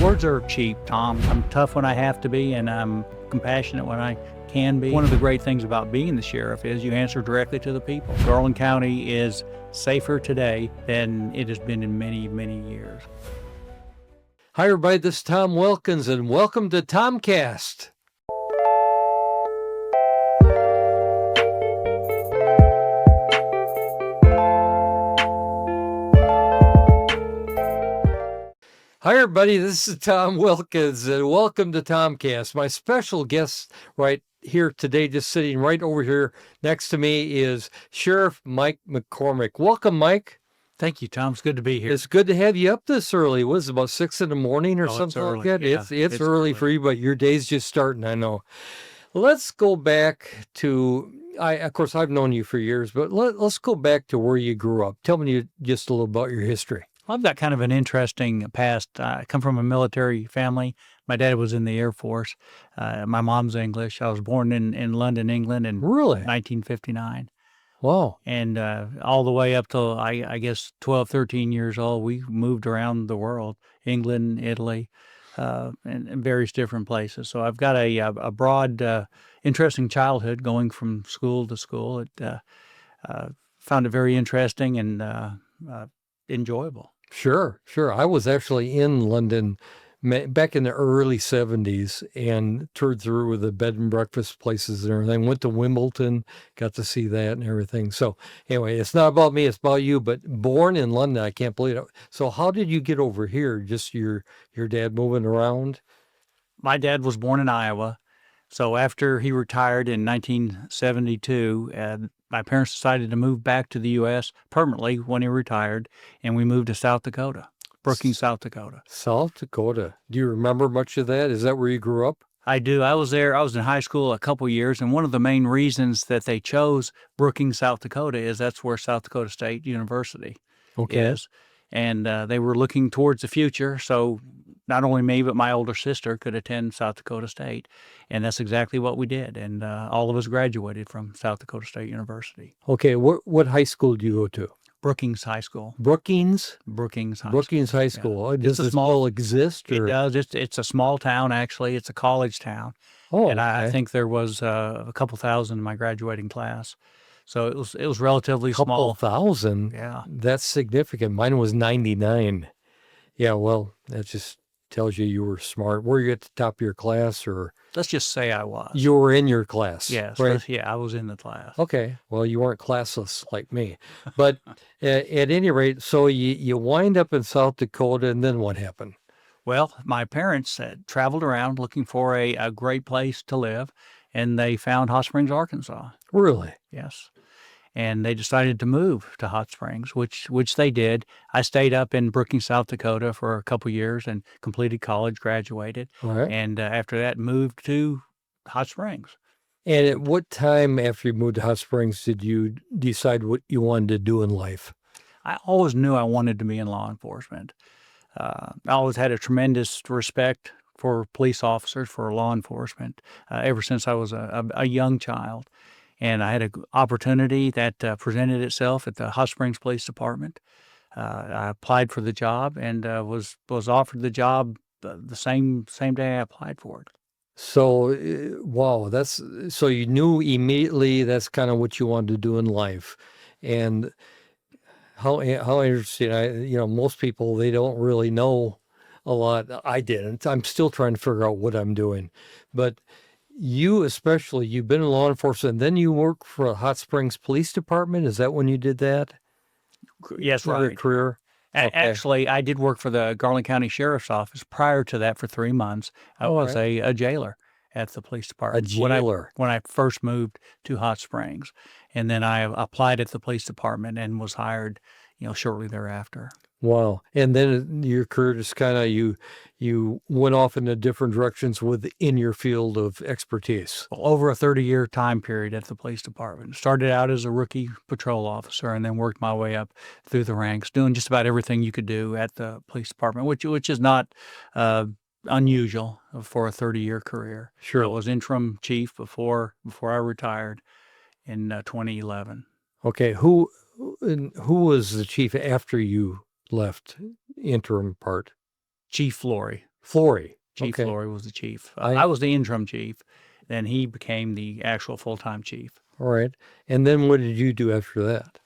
Words are cheap, Tom. I'm tough when I have to be, and I'm compassionate when I can be. One of the great things about being the sheriff is you answer directly to the people. Garland County is safer today than it has been in many, many years. Hi, everybody. This is Tom Wilkins, and welcome to Tomcast. Hi, everybody. This is Tom Wilkins, and welcome to Tomcast. My special guest right here today, just sitting right over here next to me, is Sheriff Mike McCormick. Welcome, Mike. Thank you, Tom. It's good to be here. It's good to have you up this early. What is it, about 6 in the morning or something like that? Yeah, it's early for you, but your day's just starting, I know. Let's go back to, of course, I've known you for years, but let's go back to where you grew up. Tell me just a little about your history. I've got kind of an interesting past. I come from a military family. My dad was in the Air Force. My mom's English. I was born in London, England in Really? 1959. Wow. And all the way up till, I guess, 12, 13 years old, we moved around the world, England, Italy, and various different places. So I've got a broad, interesting childhood going from school to school. Found it very interesting and enjoyable. Sure. I was actually in London back in the early 70s and toured through with the bed and breakfast places and everything. Went to Wimbledon, got to see that and everything. So anyway, it's not about me, it's about you, but born in London, I can't believe it. So how did you get over here? Just your dad moving around? My dad was born in Iowa. So after he retired in 1972, my parents decided to move back to the U.S. permanently when he retired, and we moved to South Dakota, Brookings, South Dakota. South Dakota. Do you remember much of that? Is that where you grew up? I do. I was there. I was in high school a couple years, and one of the main reasons that they chose Brookings, South Dakota is that's where South Dakota State University is. And they were looking towards the future, so not only me, but my older sister could attend South Dakota State, and that's exactly what we did. And all of us graduated from South Dakota State University. Okay, what high school do you go to? Brookings High School. Brookings High School. Yeah. Does it still exist? Or? It does. It's a small town, actually. It's a college town. Oh, and okay. I think there was a couple thousand in my graduating class. So it was relatively small. Couple thousand? Yeah. That's significant. Mine was 99. Yeah, well, that just tells you were smart. Were you at the top of your class, or? Let's just say I was. You were in your class. Yes. Right? I was in the class. Okay. Well, you weren't classless like me. But at any rate, so you wind up in South Dakota, and then what happened? Well, my parents had traveled around looking for a great place to live, and they found Hot Springs, Arkansas. Really? Yes. And they decided to move to Hot Springs, which they did. I stayed up in Brookings, South Dakota for a couple years and completed college, graduated. All right. And after that, moved to Hot Springs. And at what time after you moved to Hot Springs did you decide what you wanted to do in life? I always knew I wanted to be in law enforcement. I always had a tremendous respect for police officers, for law enforcement, ever since I was a young child. And I had an opportunity that presented itself at the Hot Springs Police Department. I applied for the job and was offered the job the same day I applied for it. So, wow, so you knew immediately that's kind of what you wanted to do in life. And how interesting. Most people, they don't really know a lot. I didn't. I'm still trying to figure out what I'm doing. But you especially, you've been in law enforcement, and then you work for a Hot Springs Police Department. Is that when you did that? Yes, right. Career? Okay. Actually, I did work for the Garland County Sheriff's Office prior to that for 3 months. I was a jailer at the police department. A jailer? When I first moved to Hot Springs. And then I applied at the police department and was hired, shortly thereafter. Wow. And then your career just kind of, you went off into different directions within your field of expertise. Well, over a 30-year time period at the police department. Started out as a rookie patrol officer and then worked my way up through the ranks, doing just about everything you could do at the police department, which is not unusual for a 30-year career. Sure. I was interim chief before I retired in 2011. Okay. Who was the chief after you left interim part? Chief Flory. Flory. Chief Okay. Flory was the chief. I- I was the interim chief. Then he became the actual full-time chief. All right. And then what did you do after that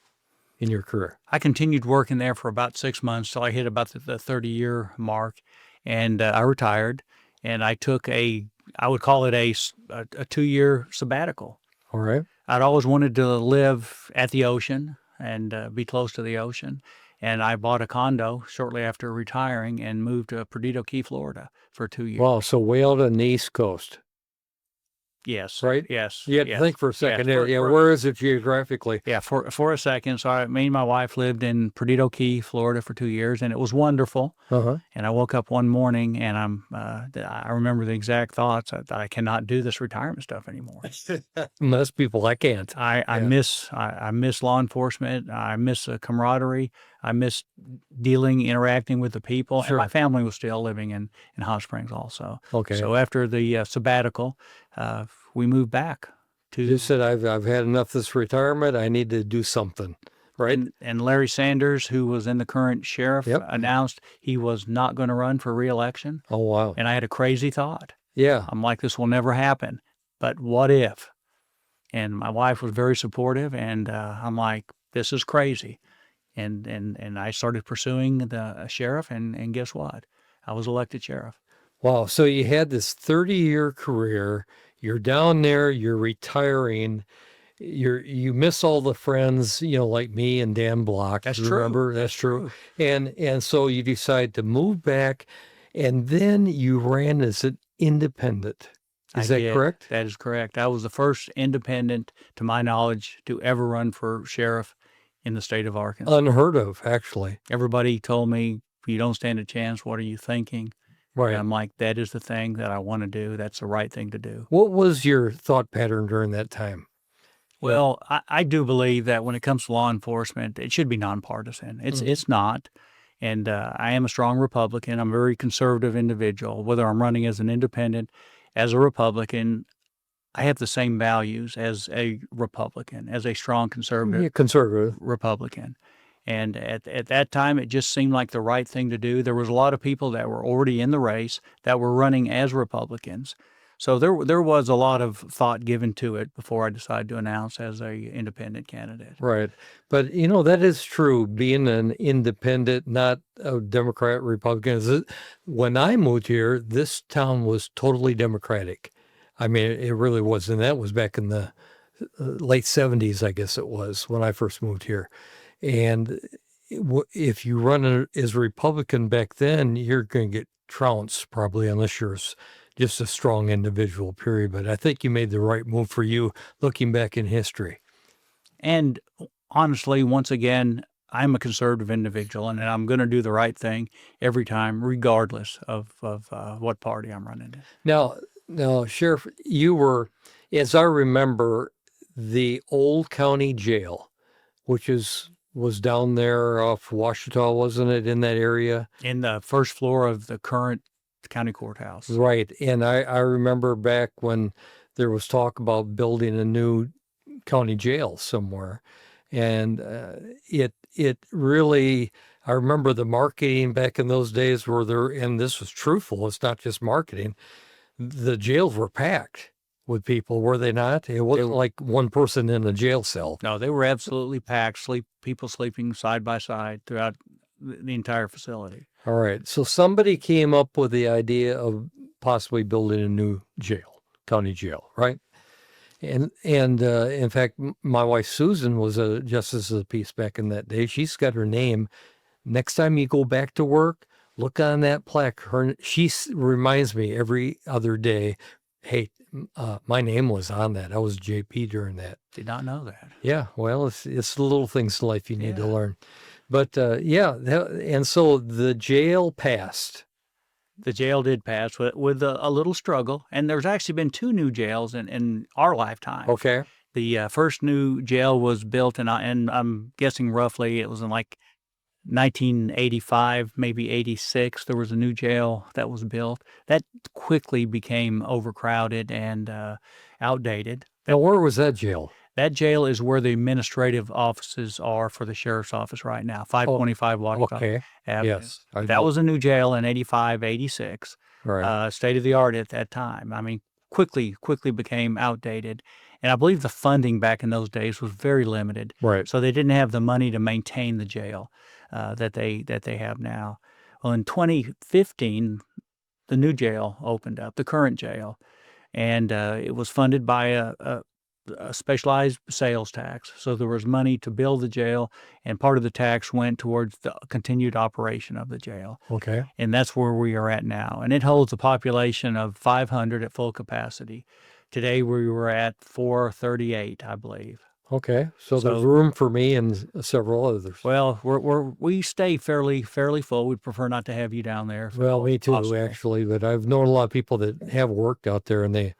in your career? I continued working there for about 6 months till I hit about the 30-year mark, and I retired. And I took I would call it a 2-year sabbatical. All right. I'd always wanted to live at the ocean and be close to the ocean. And I bought a condo shortly after retiring and moved to Perdido Key, Florida for 2 years. Wow. So way out on the East Coast, Yes. right? Yes. You had to yes, think for a second. yes, Yeah. Where is it geographically? Yeah, for a second. So me and my wife lived in Perdido Key, Florida for 2 years, and it was wonderful. Uh-huh. And I woke up one morning and I remember the exact thoughts that I cannot do this retirement stuff anymore. Most people, I can't. I Yeah. miss law enforcement. I miss the camaraderie. I miss interacting with the people. And Sure. my family was still living in Hot Springs also. Okay. So after the sabbatical, we moved back to. You said, I've had enough of this retirement. I need to do something, right? And Larry Sanders, who was in the current sheriff, Yep. announced he was not going to run for re-election. Oh, wow. And I had a crazy thought. Yeah. I'm like, this will never happen. But what if? And my wife was very supportive, and I'm like, this is crazy. And I started pursuing the sheriff, and guess what? I was elected sheriff. Wow. So you had this 30-year career. You're down there, you're retiring. You miss all the friends, like me and Dan Block. That's true. Remember? That's true. And so you decide to move back, and then you ran as an independent. Is I that did. correct? That is correct. I was the first independent, to my knowledge, to ever run for sheriff in the state of Arkansas. Unheard of, actually. Everybody told me, you don't stand a chance. What are you thinking? Right. And I'm like, that is the thing that I want to do. That's the right thing to do. What was your thought pattern during that time? Well, I do believe that when it comes to law enforcement, it should be nonpartisan. It's not. And I am a strong Republican. I'm a very conservative individual. Whether I'm running as an independent, as a Republican, I have the same values as a Republican, as a strong conservative. Yeah, conservative. Republican. And at that time, it just seemed like the right thing to do. There was a lot of people that were already in the race that were running as Republicans. So there was a lot of thought given to it before I decided to announce as a independent candidate. Right. But, that is true, being an independent, not a Democrat, Republican. When I moved here, this town was totally Democratic. I mean, it really was. And that was back in the late 70s, I guess it was, when I first moved here. And if you run as a Republican back then, you're going to get trounced probably, unless you're just a strong individual, period. But I think you made the right move for you, looking back in history. And honestly, once again, I'm a conservative individual, and I'm going to do the right thing every time, regardless of what party I'm running in. Now, Sheriff, you were, as I remember, the old county jail, which was down there off Washita, wasn't it, in that area? In the first floor of the current county courthouse. Right. And I remember back when there was talk about building a new county jail somewhere. And it really, I remember the marketing back in those days and this was truthful, it's not just marketing, the jails were packed with people, were they not? It wasn't like one person in a jail cell. No, they were absolutely packed, people sleeping side by side throughout the entire facility. All right. So somebody came up with the idea of possibly building a new jail, county jail, right? And in fact, my wife Susan was a justice of the peace back in that day. She's got her name. Next time you go back to work, look on that plaque. She reminds me every other day, hey, my name was on that. I was JP during that. Did not know that. Yeah, well, it's the little things in life you need to learn. But and so the jail passed. The jail did pass with a little struggle, and there's actually been 2 new jails in our lifetime. Okay. The first new jail was built, and I'm guessing roughly it was in like 1985, maybe 86. There was a new jail that was built. That quickly became overcrowded and outdated. Now, where was that jail? That jail is where the administrative offices are for the sheriff's office right now, 525 Washington Okay. Avenue. Yes. That was a new jail in 85, 86. Right. state of the art at that time. I mean, quickly became outdated. And I believe the funding back in those days was very limited. Right. So they didn't have the money to maintain the jail that they have now. Well, in 2015, the new jail opened up, the current jail, and it was funded by a specialized sales tax. So there was money to build the jail, and part of the tax went towards the continued operation of the jail. Okay. And that's where we are at now. And it holds a population of 500 at full capacity. Today we were at 438, I believe. Okay. So there's So, room for me and several others. well, we stay fairly full. We'd prefer not to have you down there if at Well, all me too, possible. actually. But I've known a lot of people that have worked out there, and they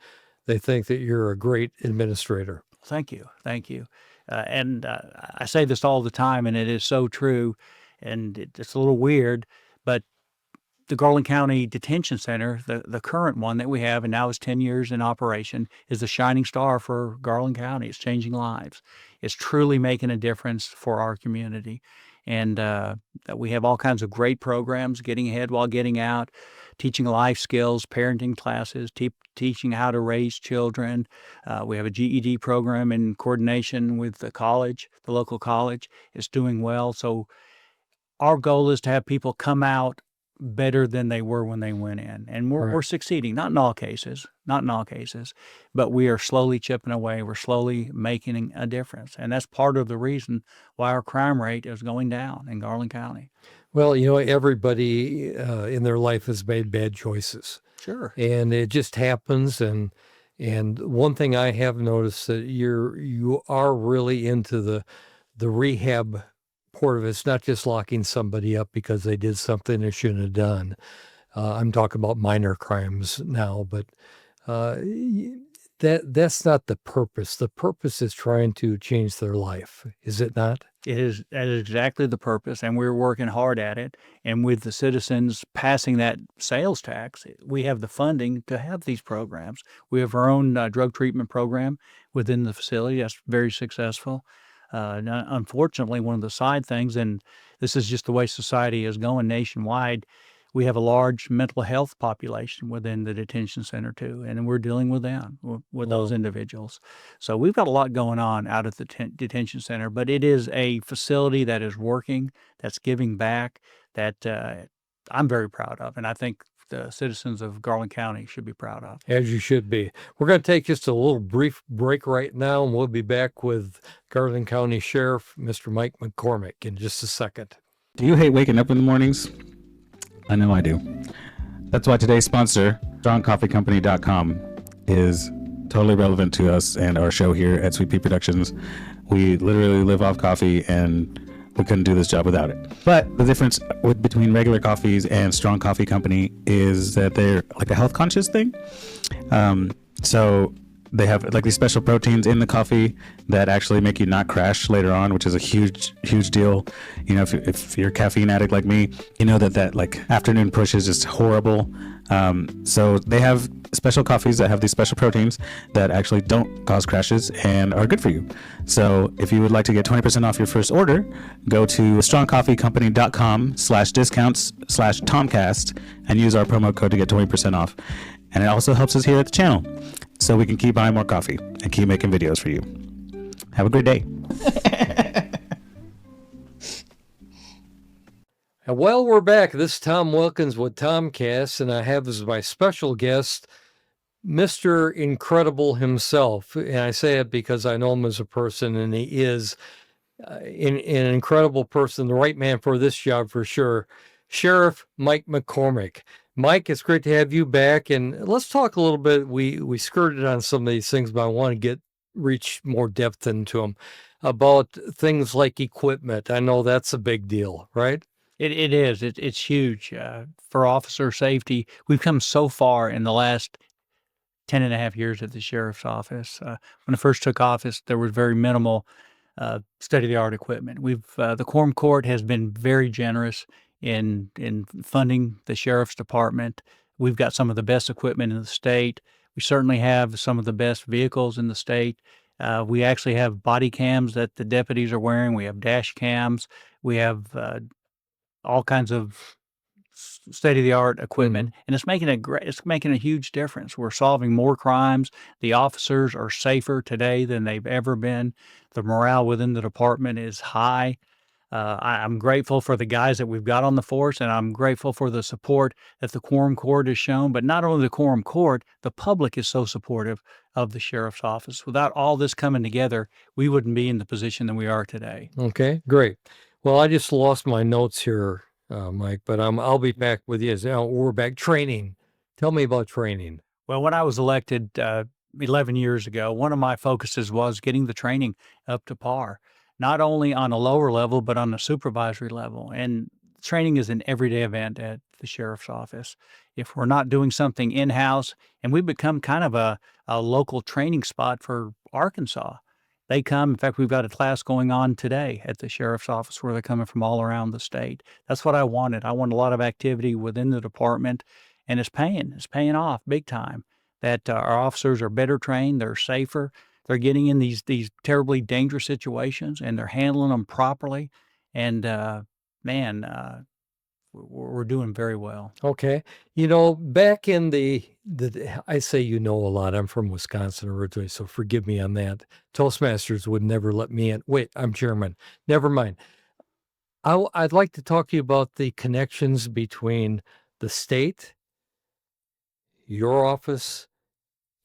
think that you're a great administrator. Thank you. Thank you. And I say this all the time, and it is so true. And it's a little weird, but the Garland County Detention Center, the current one that we have, and now is 10 years in operation, is the shining star for Garland County. It's changing lives. It's truly making a difference for our community. And that we have all kinds of great programs, getting ahead while getting out, teaching life skills, parenting classes, teaching how to raise children. We have a GED program in coordination with the college, the local college. It's doing well. So our goal is to have people come out better than they were when they went in. And we're Right. succeeding, not in all cases, but we are slowly chipping away. We're slowly making a difference. And that's part of the reason why our crime rate is going down in Garland County. Well, everybody in their life has made bad choices, Sure. and it just happens. And one thing I have noticed that you are really into the rehab part of it. It's not just locking somebody up because they did something they shouldn't have done. I'm talking about minor crimes now, but that's not the purpose. The purpose is trying to change their life, is it not? That is exactly the purpose, and we're working hard at it. And with the citizens passing that sales tax, we have the funding to have these programs. We have our own drug treatment program within the facility that's very successful. Unfortunately, one of the side things, and this is just the way society is going nationwide, we have a large mental health population within the detention center too, and we're dealing with them, with those Wow. individuals. So we've got a lot going on out at the detention center, but it is a facility that is working, that's giving back, that I'm very proud of, and I think the citizens of Garland County should be proud of. As you should be. We're going to take just a little brief break right now, and we'll be back with Garland County Sheriff, Mr. Mike McCormick, in just a second. Do you hate waking up in the mornings? I know I do. That's why today's sponsor, strongcoffeecompany.com, is totally relevant to us and our show here at Sweet Pea Productions. We literally live off coffee, and we couldn't do this job without it. But the difference between regular coffees and Strong Coffee Company is that they're like a health conscious thing. So they have like these special proteins in the coffee that actually make you not crash later on, which is a huge deal. If you're a caffeine addict like me, you know that like afternoon push is just horrible. So they have special coffees that have these special proteins that actually don't cause crashes and are good for you. So if you would like to get 20% off your first order, go to strongcoffeecompany.com/discounts/Tomcast and use our promo code to get 20% off. And it also helps us here at the channel, so we can keep buying more coffee and keep making videos for you. Have a great day. And well, we're back. This is Tom Wilkins with Tomcast, and I have as my special guest Mr. Incredible himself. And I say it because I know him as a person, and he is an incredible person, the right man for this job for sure. Sheriff Mike McCormick. Mike, it's great to have you back. And let's talk a little bit. We skirted on some of these things, but I want to reach more depth into them about things like equipment. I know that's a big deal, right? It is. It's huge for officer safety. We've come so far in the last 10 and a half years at the sheriff's office. When I first took office, there was very minimal state-of-the-art equipment. The Quorum Court has been very generous in funding the sheriff's department. We've got some of the best equipment in the state. We certainly have some of the best vehicles in the state. We actually have body cams that the deputies are wearing. We have dash cams. We have all kinds of state of the art equipment, and it's making a huge difference. We're solving more crimes. The officers are safer today than they've ever been. The morale within the department is high. I'm grateful for the guys that we've got on the force, and I'm grateful for the support that the Quorum Court has shown. But not only the Quorum Court, the public is so supportive of the sheriff's office. Without all this coming together, we wouldn't be in the position that we are today. Okay, great. Well, I just lost my notes here, Mike, but I'll be back with you. Now we're back training. Tell me about training. Well, when I was elected 11 years ago, one of my focuses was getting the training up to par, not only on a lower level, but on a supervisory level. And training is an everyday event at the sheriff's office. If we're not doing something in-house, and we've become kind of a local training spot for Arkansas. They come, in fact, we've got a class going on today at the sheriff's office where they're coming from all around the state. That's what I wanted. I want a lot of activity within the department, and it's paying off big time. That our officers are better trained, they're safer, they're getting in these terribly dangerous situations, and they're handling them properly. And man, we're doing very well. Okay. Back in I say a lot. I'm from Wisconsin originally, so forgive me on that. Toastmasters would never let me in. Wait, I'm chairman. Never mind. I'd like to talk to you about the connections between the state, your office,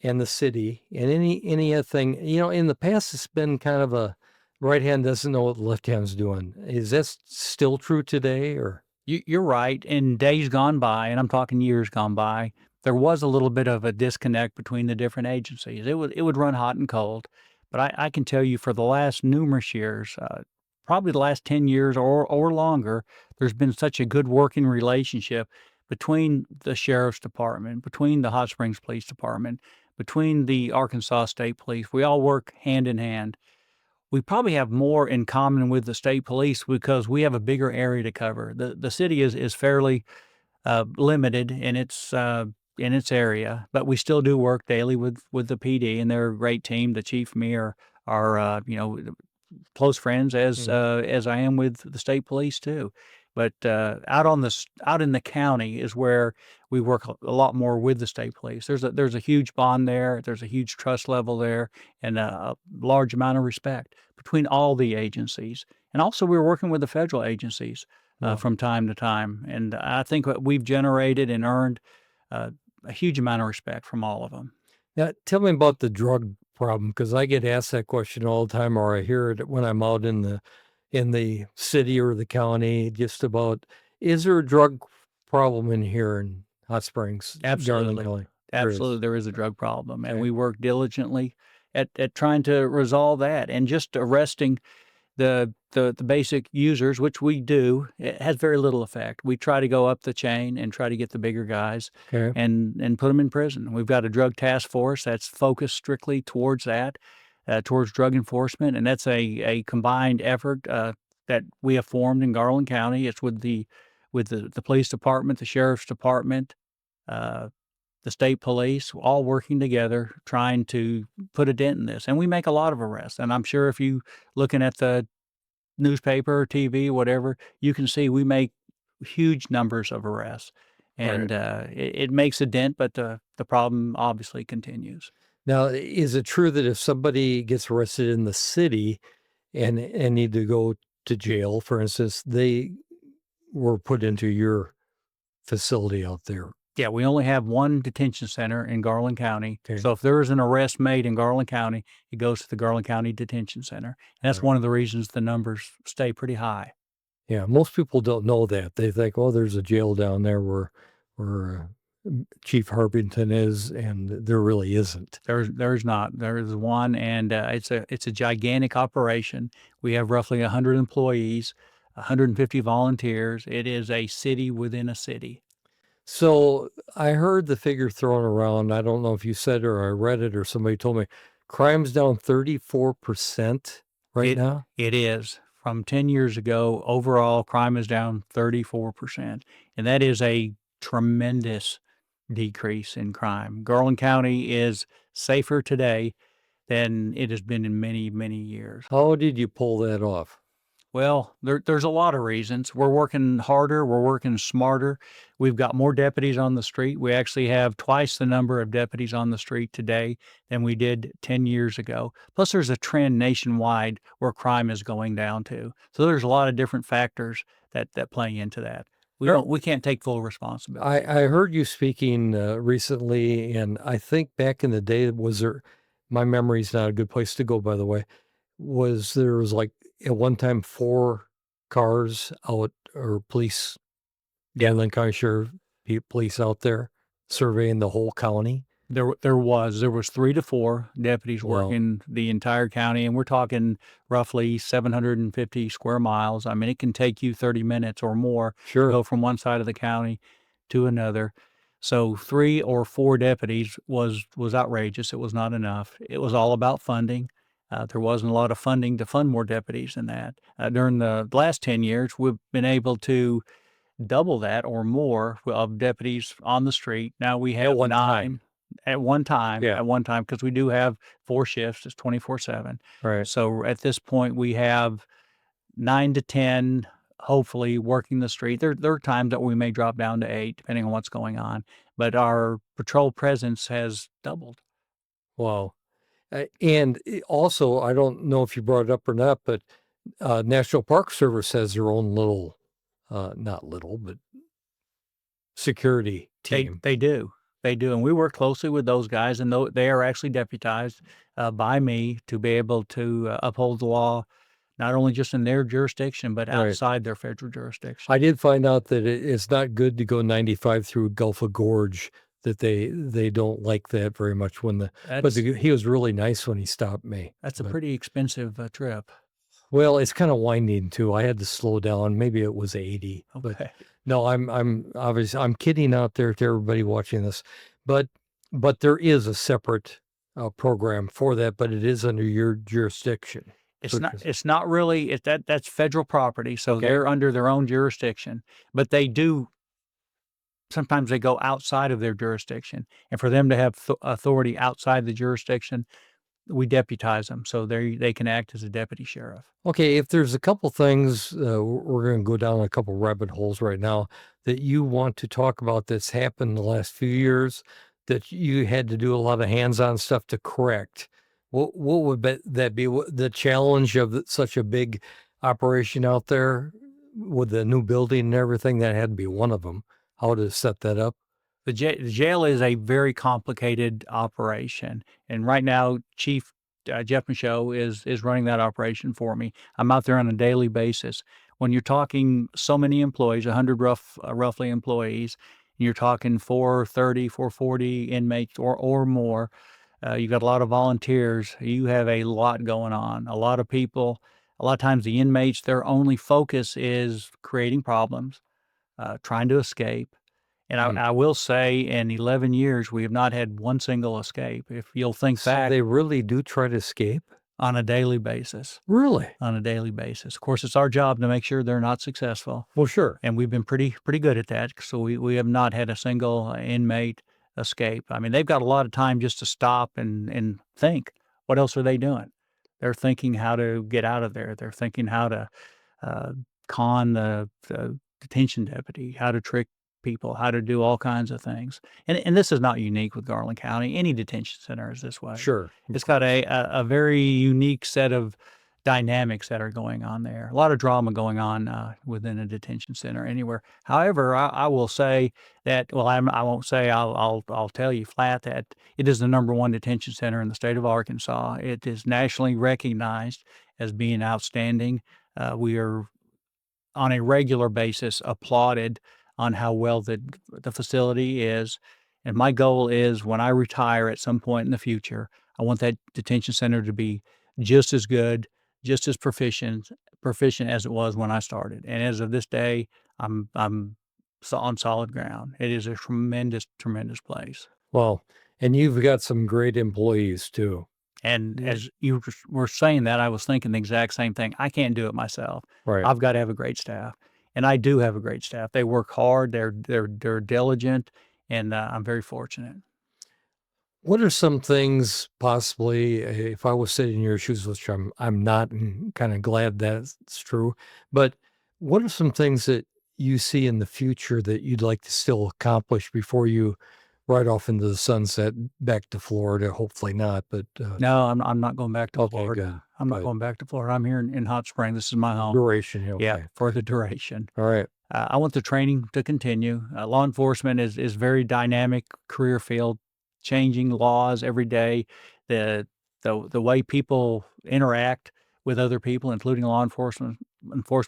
and the city, and any other thing. In the past, it's been kind of a right hand doesn't know what the left hand's doing. Is that still true today, or? You're right. In days gone by, and I'm talking years gone by, there was a little bit of a disconnect between the different agencies. It would run hot and cold, but I can tell you for the last numerous years, probably the last 10 years or longer, there's been such a good working relationship between the sheriff's department, between the Hot Springs Police Department, between the Arkansas State Police. We all work hand in hand. We probably have more in common with the state police because we have a bigger area to cover. The city is fairly limited in its area, but we still do work daily with the PD, and they're a great team. The chief and me are close friends as I am with the state police too. But out in the county is where we work a lot more with the state police. There's a huge bond there. There's a huge trust level there, and a large amount of respect between all the agencies. And also, we're working with the federal agencies from time to time. And I think what we've generated and earned a huge amount of respect from all of them. Now, tell me about the drug problem, because I get asked that question all the time, or I hear it when I'm out in the city or the county, just about, is there a drug problem in here in Hot Springs? Absolutely. Garland County? Absolutely, there is a drug problem, and Okay. we work diligently at trying to resolve that. And just arresting the basic users, which we do, it has very little effect. We try to go up the chain and try to get the bigger guys Okay. and put them in prison. We've got a drug task force that's focused strictly towards that, towards drug enforcement, and that's a combined effort that we have formed in Garland County. It's with the police department, the sheriff's department, the state police, all working together, trying to put a dent in this. And we make a lot of arrests. And I'm sure if you looking at the newspaper, TV, whatever, you can see we make huge numbers of arrests. And it makes a dent, but the problem obviously continues. Now, is it true that if somebody gets arrested in the city and need to go to jail, for instance, they were put into your facility out there? Yeah, we only have one detention center in Garland County. Okay. So if there is an arrest made in Garland County, it goes to the Garland County Detention Center. And that's one of the reasons the numbers stay pretty high. Yeah, most people don't know that. They think, oh, there's a jail down there where Chief Harpington is, and there really isn't. There's not. There is one, and it's a gigantic operation. We have roughly 100 employees, 150 volunteers. It is a city within a city. So I heard the figure thrown around. I don't know if you said it or I read it or somebody told me. Crime's down 34% now? It is. From 10 years ago, overall crime is down 34%. And that is a tremendous decrease in crime. Garland County is safer today than it has been in many, many years. How did you pull that off? Well, there's a lot of reasons. We're working harder. We're working smarter. We've got more deputies on the street. We actually have twice the number of deputies on the street today than we did 10 years ago. Plus, there's a trend nationwide where crime is going down too. So there's a lot of different factors that play into that. Sure. We can't take full responsibility. I heard you speaking recently, and I think back in the day, my memory's not a good place to go, by the way, there was like at one time 4 cars out, or police, Garland County Sheriff, police out there surveying the whole county. There was 3 to 4 deputies Wow. working the entire county, and we're talking roughly 750 square miles. I mean, it can take you 30 minutes or more to Sure. go from one side of the county to another. So 3 or 4 deputies was outrageous. It was not enough. It was all about funding. There wasn't a lot of funding to fund more deputies than that. During the last 10 years, we've been able to double that or more of deputies on the street. Now we have one 9 time. at one time, Yeah. because we do have 4 shifts, it's 24/7. Right. So at this point, we have 9 to 10, hopefully, working the street. There are times that we may drop down to 8, depending on what's going on, but our patrol presence has doubled. Wow. And also, I don't know if you brought it up or not, but National Park Service has their own little, not little, but security team. They do. They do, and we work closely with those guys, and they are actually deputized by me to be able to uphold the law, not only just in their jurisdiction, but Right. outside their federal jurisdiction. I did find out that it's not good to go 95 through Gulf of Gorge, that they don't like that very much but That's he was really nice when he stopped me. that's a But, pretty expensive trip. well, it's kind of winding too. I had to slow down. Maybe it was 80. But Okay. no, I'm obviously, I'm kidding out there to everybody watching this, but there is a separate program for that, but it is under your jurisdiction. It's not really that's federal property, so Okay. they're under their own jurisdiction, but they do sometimes they go outside of their jurisdiction, and for them to have authority outside the jurisdiction, we deputize them so they can act as a deputy sheriff. Okay, if there's a couple things, we're going to go down a couple rabbit holes right now that you want to talk about that's happened in the last few years that you had to do a lot of hands-on stuff to correct. What would that be? The challenge of such a big operation out there with the new building and everything, that had to be one of them. How to set that up? The jail is a very complicated operation, and right now, Chief Jeff Michaud is running that operation for me. I'm out there on a daily basis. When you're talking so many employees, 100 roughly employees, and you're talking 430, 440 inmates or more, you've got a lot of volunteers. You have a lot going on. A lot of people. A lot of times, the inmates, their only focus is creating problems, trying to escape. And Mm. I will say in 11 years, we have not had one single escape. If you'll think So back they really do try to escape? on a daily basis, Really? Of course, it's our job to make sure they're not successful. Well, sure. And we've been pretty good at that. So we have not had a single inmate escape. I mean, they've got a lot of time just to stop and think. What else are they doing? They're thinking how to get out of there. They're thinking how to con the detention deputy, how to trick people, how to do all kinds of things. And this is not unique with Garland County. Any detention center is this way. Sure. It's got a very unique set of dynamics that are going on there. A lot of drama going on within a detention center anywhere. However, I will say that, well, I won't say, I'll tell you flat that it is the #1 detention center in the state of Arkansas. It is nationally recognized as being outstanding. We are on a regular basis applauded on how well the facility is. And my goal is when I retire at some point in the future, I want that detention center to be just as good, just as proficient as it was when I started. And as of this day, I'm on solid ground. It is a tremendous place. Well, and you've got some great employees too. And Yeah. as you were saying that, I was thinking the exact same thing. I can't do it myself. Right. I've got to have a great staff, and I do have a great staff. They work hard. They're diligent, and I'm very fortunate. What are some things possibly, if I was sitting in your shoes, which I'm not, and kind of glad that's true, but what are some things that you see in the future that you'd like to still accomplish before you ride off into the sunset back to Florida? Hopefully not, but No, I'm not going back to okay, Florida. good. I'm not But going back to Florida. I'm here in Hot Springs. This is my home. duration, yeah, Yeah, okay. for the duration. All right. I want the training to continue. Law enforcement is very dynamic career field, changing laws every day. The the way people interact with other people, including law enforcement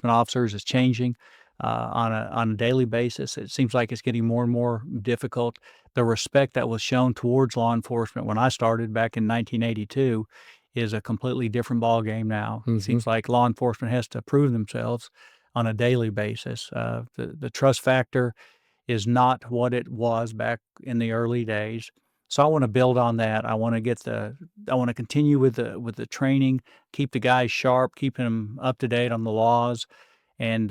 officers, is changing on a daily basis. It seems like it's getting more and more difficult. The respect that was shown towards law enforcement when I started back in 1982 is a completely different ball game now. It Mm-hmm. seems like law enforcement has to prove themselves on a daily basis. The trust factor is not what it was back in the early days. So I want to build on that. I want to continue with the training, keep the guys sharp, keeping them up to date on the laws, and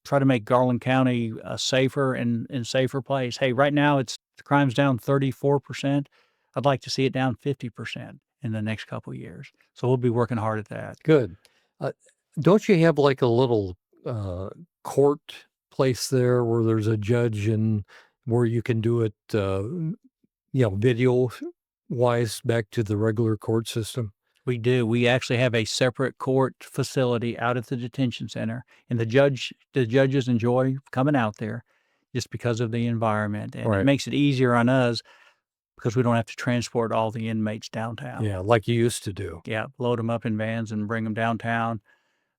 try to make Garland County a safer and safer place. Hey, right now the crime's down 34%. I'd like to see it down 50% in the next couple of years. So we'll be working hard at that. Good. Uh, don't you have like a little court place there where there's a judge and where you can do it, video wise back to the regular court system? We do. We actually have a separate court facility out at the detention center, and the judges enjoy coming out there just because of the environment, and it Right. makes it easier on us because we don't have to transport all the inmates downtown. Yeah, like you used to do. Yeah, load them up in vans and bring them downtown,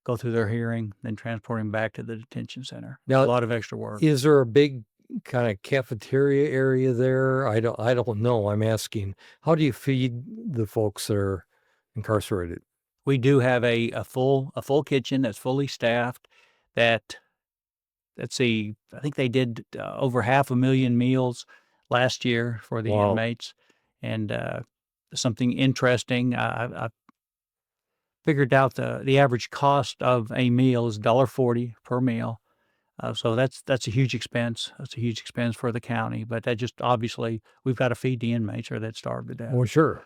go through their hearing, then transport them back to the detention center. A Now, lot of extra work. is there a big kind of cafeteria area there? I don't know. I'm asking. How do you feed the folks that are incarcerated? We do have a full kitchen that's fully staffed that let's see, I think they did over 500,000 meals last year for the Wow. inmates. And something interesting, I figured out the average cost of a meal is $1.40 per meal. So that's a huge expense. That's a huge expense for the county. But that just obviously we've got to feed the inmates or they'd starve to death. Well, sure.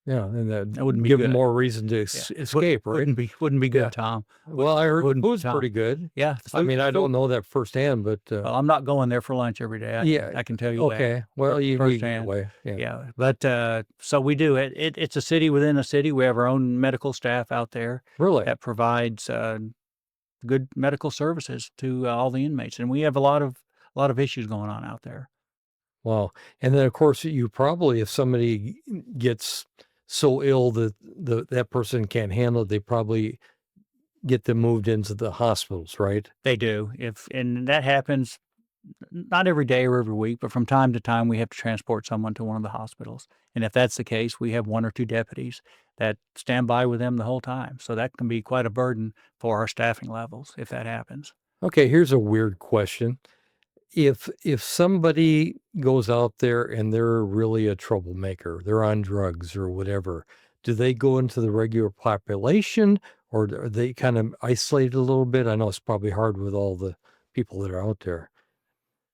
Yeah, and That wouldn't be give them good. more reason to Yeah. escape, right? Wouldn't be good, Yeah. Tom. Well, I heard the Wouldn't be, food's Tom. pretty good. Yeah. I mean, I don't know that firsthand, but Well, I'm not going there for lunch every day. yeah, I can tell you that. okay. Well, you get firsthand. away. Yeah. Yeah, but so we do it. It's a city within a city. We have our own medical staff out there Really? that provides good medical services to all the inmates, and we have a lot of issues going on out there. Wow. And then, of course, you probably, if somebody gets so ill that that person can't handle it, they probably get them moved into the hospitals, right? They do. And that happens not every day or every week, but from time to time we have to transport someone to one of the hospitals. And if that's the case, we have one or two deputies that stand by with them the whole time. So that can be quite a burden for our staffing levels if that happens. Okay, here's a weird question. If somebody goes out there and they're really a troublemaker, they're on drugs or whatever, do they go into the regular population or are they kind of isolated a little bit? I know it's probably hard with all the people that are out there.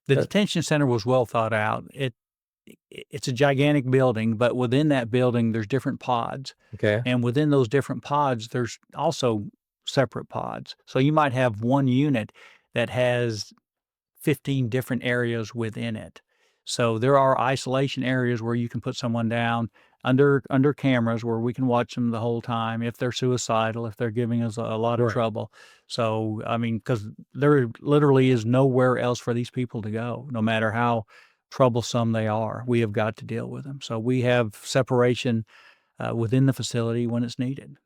The That- detention center was well thought out. It's a gigantic building, but within that building, there's different pods. Okay. And within those different pods, there's also separate pods. So you might have one unit that has 15 different areas within it. So there are isolation areas where you can put someone down under cameras where we can watch them the whole time if they're suicidal, if they're giving us a lot of Right. trouble. So, I mean, because there literally is nowhere else for these people to go, no matter how troublesome they are. We have got to deal with them. So we have separation within the facility when it's needed.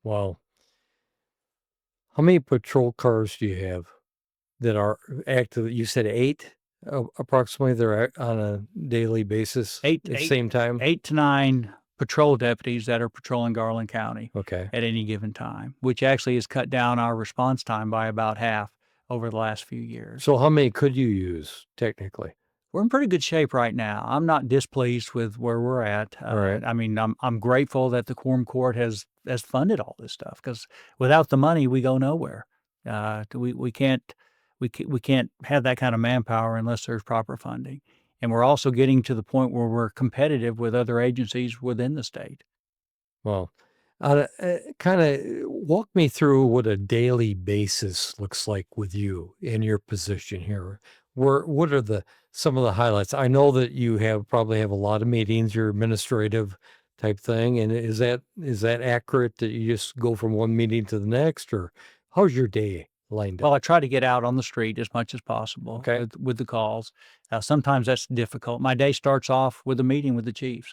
Wow. How many patrol cars do you have that are active? You said 8 approximately. They're on a daily basis at the same time? 8 to 9 patrol deputies that are patrolling Garland County Okay. at any given time, which actually has cut down our response time by about half over the last few years. So how many could you use technically? We're in pretty good shape right now. I'm not displeased with where we're at. All right. I mean, I'm grateful that the Quorum Court has funded all this stuff because without the money, we go nowhere. We can't have that kind of manpower unless there's proper funding. And we're also getting to the point where we're competitive with other agencies within the state. Well, kind of walk me through what a daily basis looks like with you in your position here. What are some of the highlights? I know that you probably have a lot of meetings, your administrative type thing, and is that accurate that you just go from one meeting to the next, or how's your day lined Well, up? I try to get out on the street as much as possible Okay. with the calls. Sometimes that's difficult. My day starts off with a meeting with the chiefs.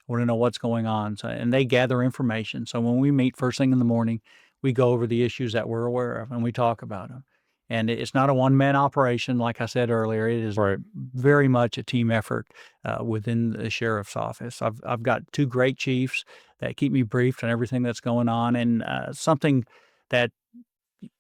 I want to know what's going on. So, and they gather information. So when we meet first thing in the morning, we go over the issues that we're aware of and we talk about them. And it's not a one-man operation, like I said earlier. It is Right. very much a team effort within the sheriff's office. I've got two great chiefs that keep me briefed on everything that's going on, and something that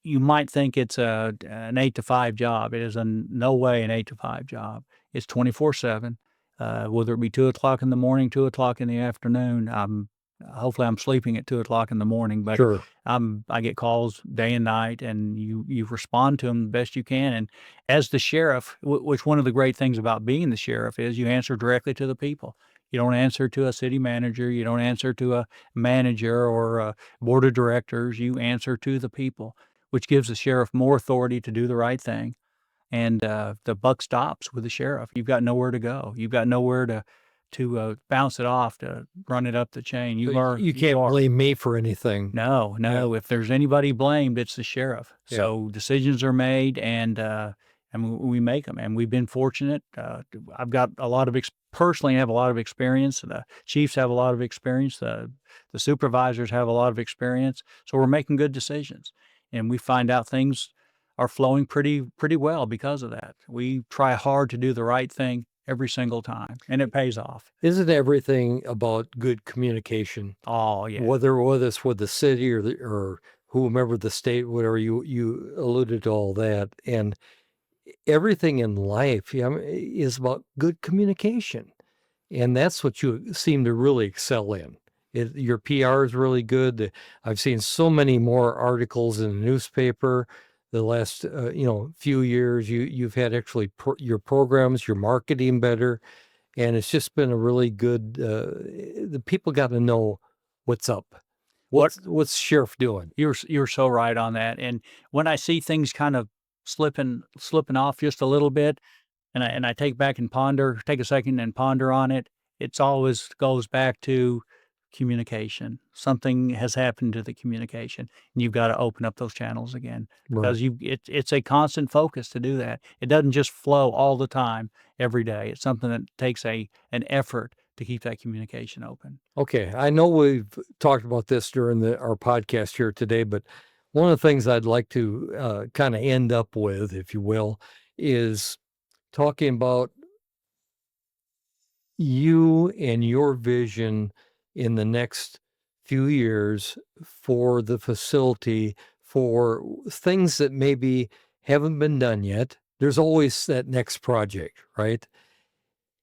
you might think it's an 8 to 5 job. It is in no way an 8 to 5 job. It's 24/7. Whether it be 2 o'clock in the morning, 2 o'clock in the afternoon. Hopefully I'm sleeping at 2 o'clock in the morning, but Sure. I get calls day and night, and you respond to them the best you can. And as the sheriff, which one of the great things about being the sheriff is you answer directly to the people. You don't answer to a city manager. You don't answer to a manager or a board of directors. You answer to the people, which gives the sheriff more authority to do the right thing. And the buck stops with the sheriff. You've got nowhere to go. You've got nowhere to bounce it off, to run it up the chain. So You are you can't are. blame me for anything. No. If there's anybody blamed, it's the sheriff. Yeah. So decisions are made, and we make them. And we've been fortunate. I've got personally have a lot of experience. The chiefs have a lot of experience. The supervisors have a lot of experience. So we're making good decisions, and we find out things are flowing pretty well because of that. We try hard to do the right thing every single time, and it pays off. Isn't everything about good communication? Oh, yeah. Whether it's with the city or whomever the state, whatever you alluded to all that, and everything in life, is about good communication, and that's what you seem to really excel in. Your PR is really good. I've seen so many more articles in the newspaper the last few years. You've had actually your programs, your marketing better, and it's just been a really good. The people got to know what's up. What's sheriff doing? You're so right on that. And when I see things kind of slipping off just a little bit, and I take a second and ponder on it, it's always goes back to communication. Something has happened to the communication, and you've got to open up those channels again, because it's a constant focus to do that. It doesn't just flow all the time every day. It's something that takes an effort to keep that communication open. Okay, I know we've talked about this during our podcast here today, but one of the things I'd like to kind of end up with, if you will, is talking about you and your vision in the next few years for the facility, for things that maybe haven't been done yet. There's always that next project, right?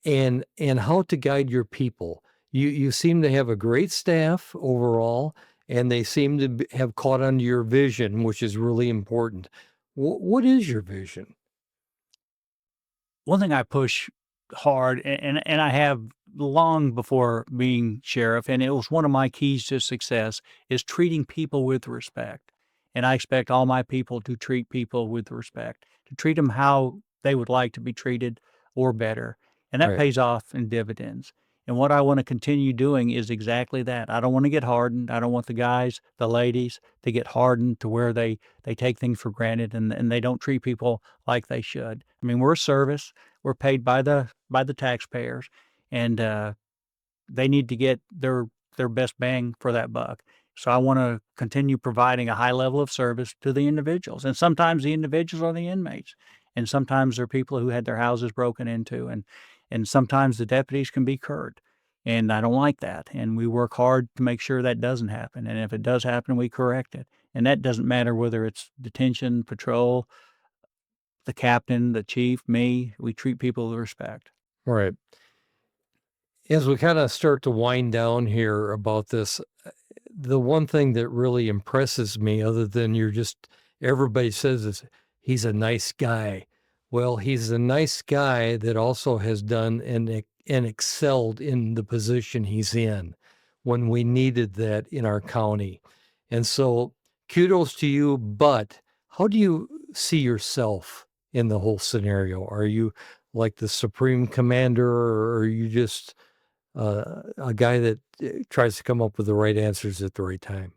And how to guide your people. You seem to have a great staff overall, and they seem to have caught on to your vision, which is really important. What is your vision? One thing I push hard, and I have long before being sheriff, and it was one of my keys to success, is treating people with respect. And I expect all my people to treat people with respect, to treat them how they would like to be treated or better. And that Right. pays off in dividends. And what I want to continue doing is exactly that. I don't want to get hardened. I don't want the guys, the ladies, to get hardened to where they take things for granted, and they don't treat people like they should. I mean, we're a service. We're paid by the taxpayers, and they need to get their best bang for that buck. So I want to continue providing a high level of service to the individuals. And sometimes the individuals are the inmates, and sometimes they're people who had their houses broken into, and sometimes the deputies can be curt. And I don't like that. And we work hard to make sure that doesn't happen. And if it does happen, we correct it. And that doesn't matter whether it's detention, patrol, the captain, the chief, me. We treat people with respect. Right. As we kind of start to wind down here about this, the one thing that really impresses me, other than everybody says is he's a nice guy. Well, he's a nice guy that also has done and excelled in the position he's in when we needed that in our county. And so kudos to you, but how do you see yourself in the whole scenario? Are you like the supreme commander, or are you just a guy that tries to come up with the right answers at the right time?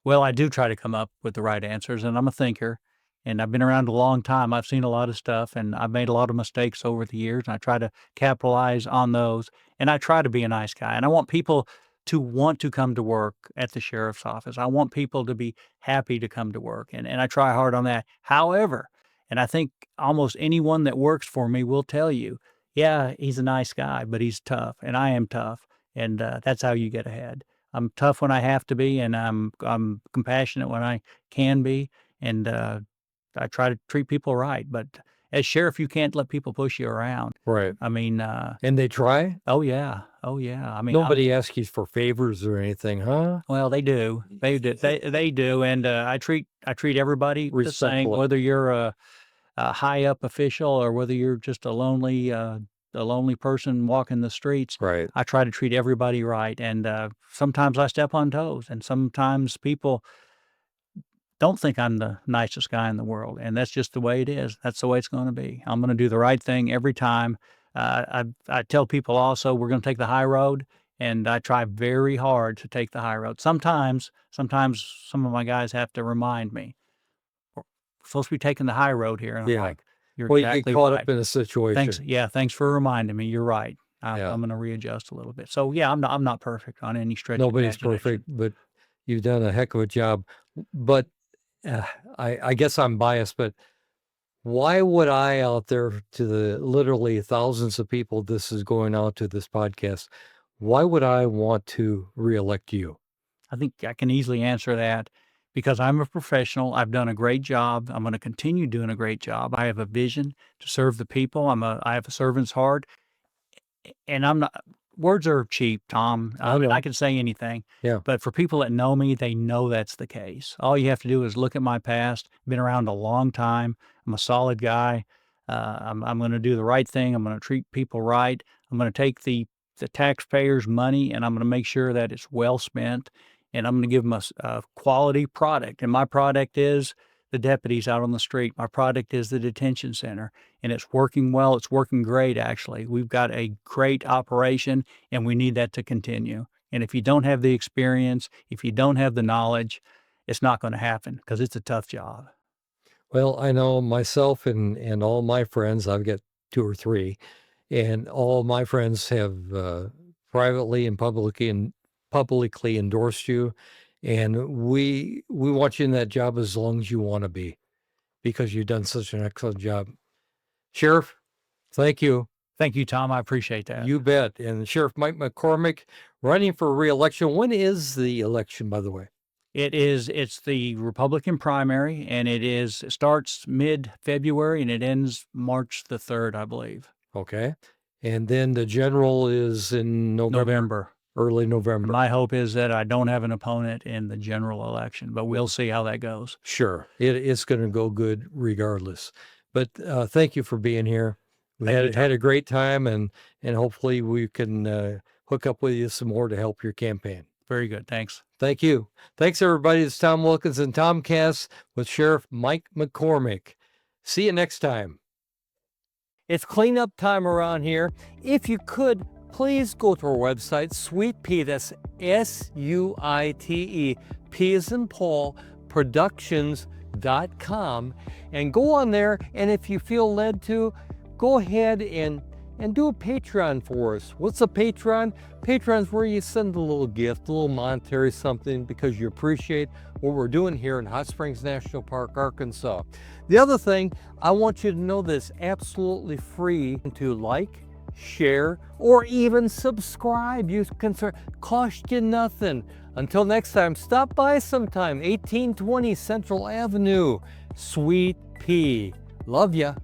Well, I do try to come up with the right answers, and I'm a thinker, and I've been around a long time. I've seen a lot of stuff, and I've made a lot of mistakes over the years, and I try to capitalize on those. And I try to be a nice guy, and I want people to want to come to work at the sheriff's office. I want people to be happy to come to work, and I try hard on that. However, and I think almost anyone that works for me will tell you, yeah, he's a nice guy, but he's tough, and I am tough, and that's how you get ahead. I'm tough when I have to be, and I'm compassionate when I can be, and I try to treat people right. But as sheriff, you can't let people push you around. Right. I mean, And they try? oh yeah, oh yeah. I mean, Nobody asks you for favors or anything, huh? well, they do, they do, and I treat everybody the same, Respectfully. whether you're a high up official or whether you're just a lonely person walking the streets. Right. I try to treat everybody right, and sometimes I step on toes, and sometimes people don't think I'm the nicest guy in the world, and that's just the way it is. That's the way it's going to be. I'm going to do the right thing every time. I tell people also we're going to take the high road, and I try very hard to take the high road. Sometimes some of my guys have to remind me we're supposed to be taking the high road here, and I'm Yeah. like, you're Well, you exactly get caught right. up in a situation. Thanks. Yeah, thanks for reminding me. You're right. Yeah. I'm going to readjust a little bit. So yeah, I'm not perfect on any stretch. of Nobody's the imagination. perfect, but you've done a heck of a job. But I guess I'm biased, but why would I out there to the literally thousands of people this is going out to this podcast, why would I want to reelect you? I think I can easily answer that because I'm a professional. I've done a great job. I'm going to continue doing a great job. I have a vision to serve the people. I have a servant's heart, and I'm not. Words are cheap, Tom. I know. I can say anything. Yeah. But for people that know me, they know that's the case. All you have to do is look at my past. Been around a long time. I'm a solid guy. I'm going to do the right thing. I'm going to treat people right. I'm going to take the taxpayers' money, and I'm going to make sure that it's well spent. And I'm going to give them a quality product. And my product is the deputies out on the street. My product is the detention center, and it's working well. It's working great, actually. We've got a great operation, and we need that to continue. And if you don't have the experience, if you don't have the knowledge, it's not going to happen because it's a tough job. Well, I know myself and all my friends, I've got 2 or 3, and all my friends have privately and publicly endorsed you. And we want you in that job as long as you want to be, because you've done such an excellent job. Sheriff, thank you. Thank you, Tom. I appreciate that. You bet. And Sheriff Mike McCormick running for re-election. When is the election, by the way? It's the Republican primary, and it starts mid-February and it ends March the 3rd, I believe. Okay. And then the general is in November. Early November. My hope is that I don't have an opponent in the general election, but we'll see how that goes. Sure. It's going to go good regardless. But thank you for being here. We had a great time, and hopefully we can hook up with you some more to help your campaign. Very good. Thanks. Thank you. Thanks, everybody. It's Tom Wilkins and Tomcast with Sheriff Mike McCormick. See you next time. It's cleanup time around here. If you could, please go to our website, Sweet Pea, that's S-U-I-T-E, P as in Paul, productions.com, and go on there, and if you feel led to, go ahead and do a Patreon for us. What's a Patreon? Patreon's where you send a little gift, a little monetary something, because you appreciate what we're doing here in Hot Springs National Park, Arkansas. The other thing, I want you to know this, absolutely free to like, share, or even subscribe. You can cost you nothing. Until next time, stop by sometime. 1820 Central Avenue, Sweet Pea. Love ya.